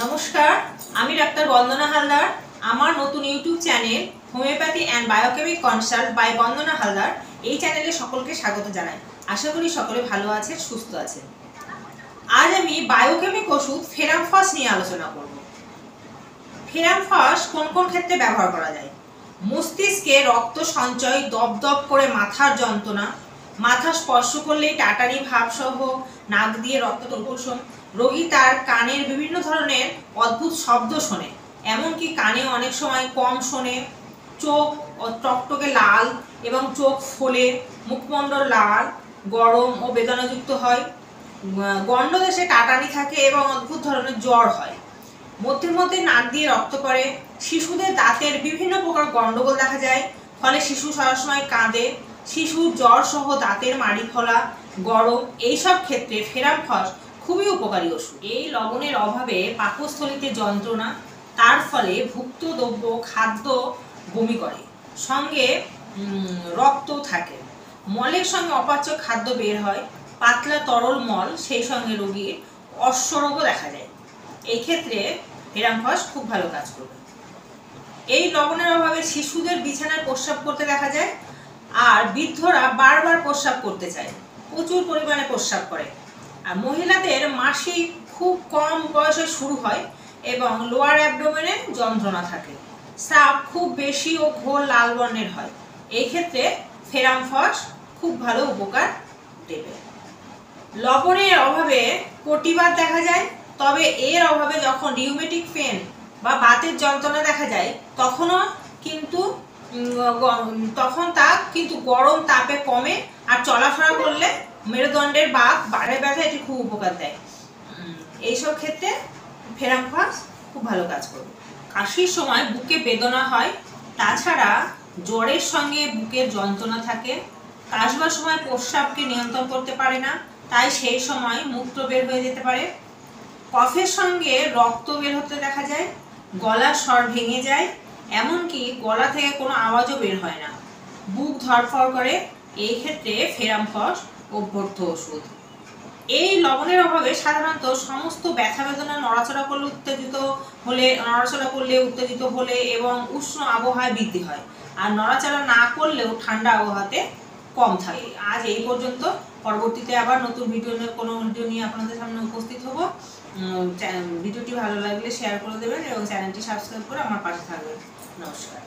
নমস্কার, আমি ডাক্তার বন্দনা হালদার। আমার নতুন YouTube channel homeopathy and biochemic consult by Bandana Haldar এই চ্যানেলে সকলকে স্বাগত জানাই। আশা করি সকলে ভালো আছে, সুস্থ আছে। আজ আমি বায়োকেমিক ওষুধ ফেরামফস নিয়ে আলোচনা করব। ফেরামফস কোন কোন ক্ষেত্রে ব্যবহার করা যায়? মস্তিষ্কে রক্ত সঞ্চয়, দপদপ করে মাথার যন্ত্রণা, মাথা স্পর্শ করলেই টাটানি ভাব সহ নাক দিয়ে রক্ত প্রবর্ষণ, রোগী তার কানের বিভিন্ন ধরনের অদ্ভুত শব্দ শোনে, এমনকি কানে অনেক সময় কম শোনে, চোখ টকটকে লাল এবং চোখ ফোলে, মুখমণ্ডল লাল, গরম ও বেদনাযুক্ত হয়, গণ্ডদেশে টাটানি থাকে এবং অদ্ভুত ধরনের জ্বর হয়, মধ্যে মধ্যে নাক দিয়ে রক্ত পড়ে, শিশুদের দাঁতের বিভিন্ন প্রকার গণ্ডগোল দেখা যায়, ফলে শিশু সবসময় কাঁদে, শিশু জ্বর সহ দাঁতের মাড়ি ফোলা, গরম, এইসব ক্ষেত্রে ফেরামফস খুবই উপকারী ওষুধ। এই লবণের অভাবে পাকস্থলীতে যন্ত্রণা, তার ফলে ভুক্ত দ্রব্য খাদ্য বমি করে, সঙ্গে রক্ত থাকে, মলের সঙ্গে অপাচ্য খাদ্য বের হয়, পাতলা তরল মল, সেই সঙ্গে রোগীর অশ্বরোগও দেখা যায়। এই ক্ষেত্রে ফেরামফস খুব ভালো কাজ করবে। এই লবণের অভাবে শিশুদের বিছানায় প্রস্রাব করতে দেখা যায়, আর বৃদ্ধরা বারবার প্রস্রাব করতে চায়, প্রচুর পরিমাণে প্রস্রাব করে। আর মহিলাদের মাসিক খুব কম বয়সে শুরু হয় এবং লোয়ার অ্যাবডোমেনে যন্ত্রণা থাকে, স্রাব খুব বেশি ও ঘোর লাল বর্ণের হয়। এই ক্ষেত্রে ফেরামফস খুব ভালো উপকার দেবে। লবণের অভাবে প্রতিবাদ দেখা যায়, তবে এর অভাবে যখন রিউমেটিক পেন বা বাতের যন্ত্রণা দেখা যায় তখন তা কিন্তু গরম তাপে কমে, আর চলাফেরা করলে মেরুদণ্ডের বাড়ে ব্যথা এটি খুব উপকার দেয়। এইসব ক্ষেত্রে ফেরামফস খুব ভালো কাজ করবে। কাশির সময় বুকে বেদনা হয়, তাছাড়া জ্বরের সঙ্গে বুকের যন্ত্রণা থাকে, কাশবার সময় প্রস্রাবকে নিয়ন্ত্রণ করতে পারে না, তাই সেই সময় মূত্র বের হয়ে যেতে পারে, কফের সঙ্গে রক্ত বের হতে দেখা যায়, গলার স্বর ভেঙে যায়, এমনকি গলা থেকে কোনো আওয়াজও বের হয় না, বুক ধড়ফড় করে। এই ক্ষেত্রে ফেরামফস অভ্যর্থ ওষুধ। এই লবণের অভাবে সাধারণত সমস্ত ব্যথা বেদনা নড়াচড়া করলে উত্তেজিত হলে এবং উষ্ণ আবহাওয়ায় বৃদ্ধি হয়, আর নড়াচড়া না করলেও ঠান্ডা আবহাওয়াতে কম থাকে। আজ এই পর্যন্ত। পরবর্তীতে আবার নতুন ভিডিও নিয়ে আপনাদের সামনে উপস্থিত হব। ভিডিওটি ভালো লাগলে শেয়ার করে দেবেন এবং চ্যানেলটি সাবস্ক্রাইব করে আমার পাশে থাকবেন। নমস্কার।